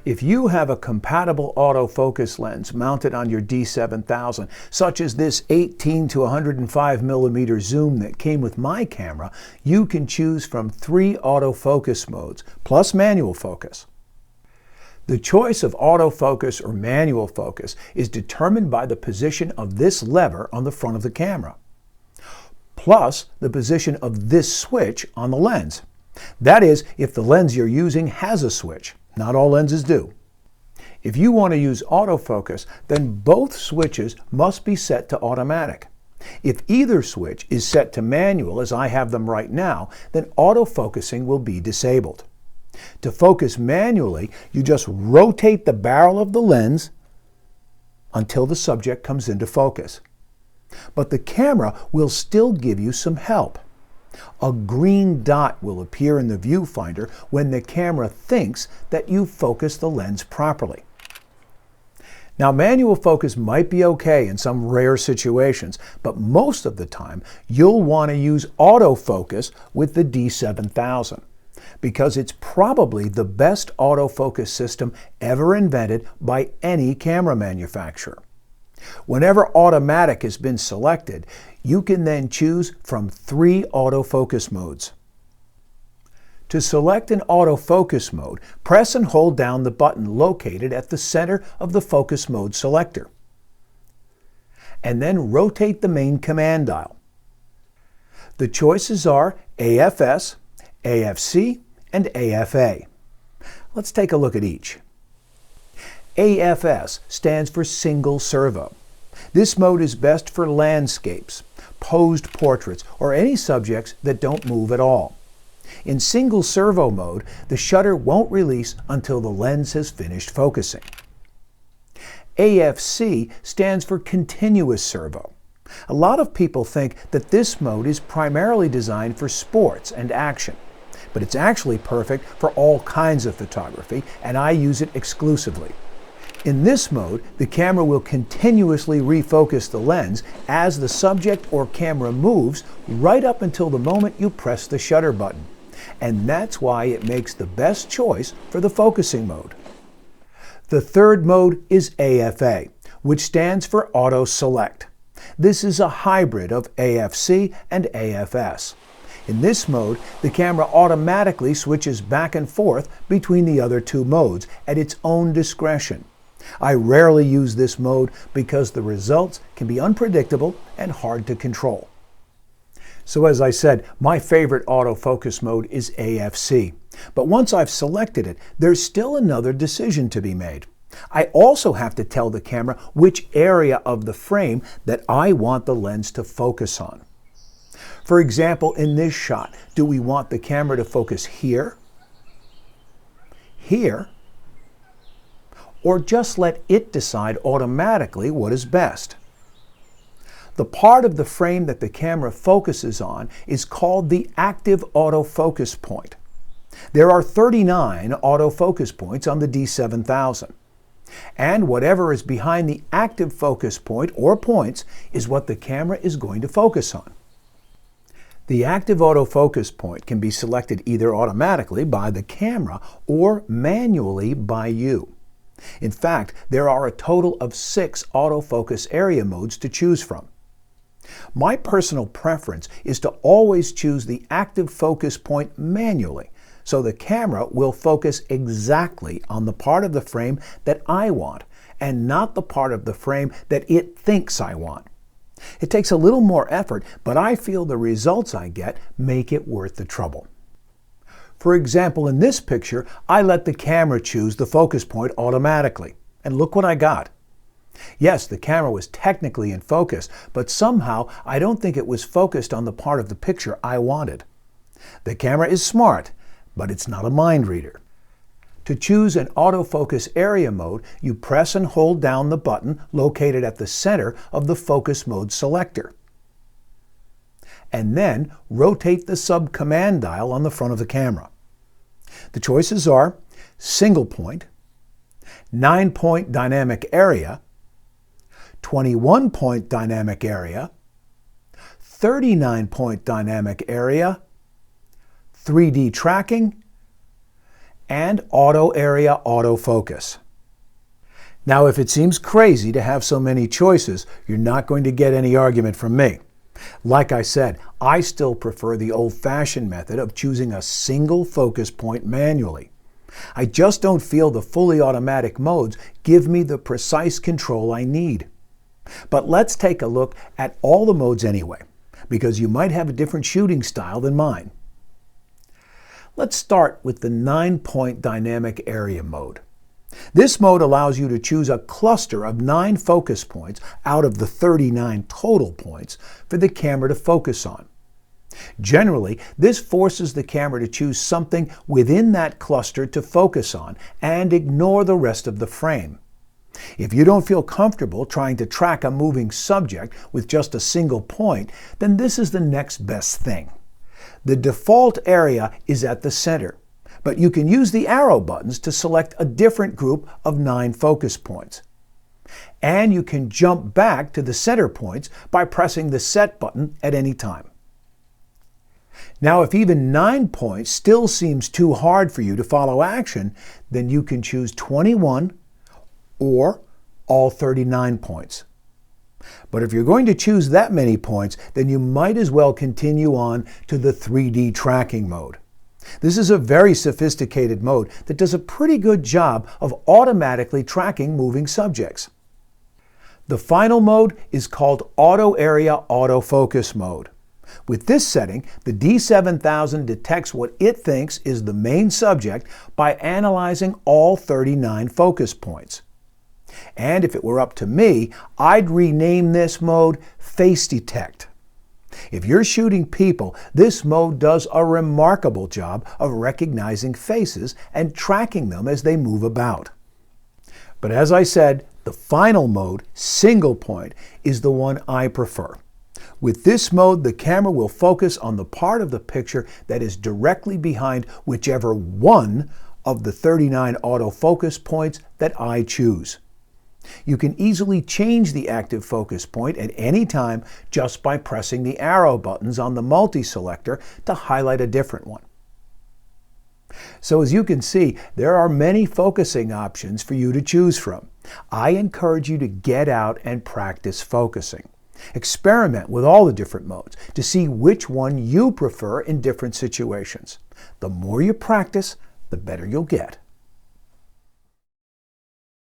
If you have a compatible autofocus lens mounted on your D7000, such as this 18 to 105 millimeter zoom that came with my camera, you can choose from 3 autofocus modes, plus manual focus. The choice of autofocus or manual focus is determined by the position of this lever on the front of the camera, plus the position of this switch on the lens. That is, if the lens you're using has a switch. Not all lenses do. If you want to use autofocus, then both switches must be set to automatic. If either switch is set to manual, as I have them right now, then autofocusing will be disabled. To focus manually, you just rotate the barrel of the lens until the subject comes into focus. But the camera will still give you some help. A green dot will appear in the viewfinder when the camera thinks that you've focused the lens properly. Now, manual focus might be okay in some rare situations, but most of the time you'll want to use autofocus with the D7000 because it's probably the best autofocus system ever invented by any camera manufacturer. Whenever automatic has been selected, you can then choose from 3 autofocus modes. To select an autofocus mode, press and hold down the button located at the center of the focus mode selector, and then rotate the main command dial. The choices are AFS, AFC, and AFA. Let's take a look at each. AFS stands for Single Servo. This mode is best for landscapes, posed portraits, or any subjects that don't move at all. In Single Servo mode, the shutter won't release until the lens has finished focusing. AFC stands for Continuous Servo. A lot of people think that this mode is primarily designed for sports and action, but it's actually perfect for all kinds of photography, and I use it exclusively. In this mode, the camera will continuously refocus the lens as the subject or camera moves right up until the moment you press the shutter button. And that's why it makes the best choice for the focusing mode. The third mode is AFA, which stands for Auto Select. This is a hybrid of AFC and AFS. In this mode, the camera automatically switches back and forth between the other 2 modes at its own discretion. I rarely use this mode because the results can be unpredictable and hard to control. So as I said, my favorite autofocus mode is AFC. But once I've selected it, there's still another decision to be made. I also have to tell the camera which area of the frame that I want the lens to focus on. For example, in this shot, do we want the camera to focus here, here, or just let it decide automatically what is best? The part of the frame that the camera focuses on is called the active autofocus point. There are 39 autofocus points on the D7000. And whatever is behind the active focus point or points is what the camera is going to focus on. The active autofocus point can be selected either automatically by the camera or manually by you. In fact, there are a total of 6 autofocus area modes to choose from. My personal preference is to always choose the active focus point manually, so the camera will focus exactly on the part of the frame that I want, and not the part of the frame that it thinks I want. It takes a little more effort, but I feel the results I get make it worth the trouble. For example, in this picture, I let the camera choose the focus point automatically. And look what I got. Yes, the camera was technically in focus, but somehow I don't think it was focused on the part of the picture I wanted. The camera is smart, but it's not a mind reader. To choose an autofocus area mode, you press and hold down the button located at the center of the focus mode selector, and then rotate the sub-command dial on the front of the camera. The choices are single point, 9-point dynamic area, 21-point dynamic area, 39-point dynamic area, 3D tracking, and auto area autofocus. Now, if it seems crazy to have so many choices, you're not going to get any argument from me. Like I said, I still prefer the old-fashioned method of choosing a single focus point manually. I just don't feel the fully automatic modes give me the precise control I need. But let's take a look at all the modes anyway, because you might have a different shooting style than mine. Let's start with the 9-point dynamic area mode. This mode allows you to choose a cluster of 9 focus points out of the 39 total points for the camera to focus on. Generally, this forces the camera to choose something within that cluster to focus on and ignore the rest of the frame. If you don't feel comfortable trying to track a moving subject with just a single point, then this is the next best thing. The default area is at the center, but you can use the arrow buttons to select a different group of 9 focus points. And you can jump back to the center points by pressing the Set button at any time. Now, if even 9 points still seems too hard for you to follow action, then you can choose 21 or all 39 points. But if you're going to choose that many points, then you might as well continue on to the 3D tracking mode. This is a very sophisticated mode that does a pretty good job of automatically tracking moving subjects. The final mode is called Auto Area Autofocus Mode. With this setting, the D7000 detects what it thinks is the main subject by analyzing all 39 focus points. And if it were up to me, I'd rename this mode Face Detect. If you're shooting people, this mode does a remarkable job of recognizing faces and tracking them as they move about. But as I said, the final mode, Single Point, is the one I prefer. With this mode, the camera will focus on the part of the picture that is directly behind whichever one of the 39 autofocus points that I choose. You can easily change the active focus point at any time just by pressing the arrow buttons on the multi-selector to highlight a different one. So as you can see, there are many focusing options for you to choose from. I encourage you to get out and practice focusing. Experiment with all the different modes to see which one you prefer in different situations. The more you practice, the better you'll get.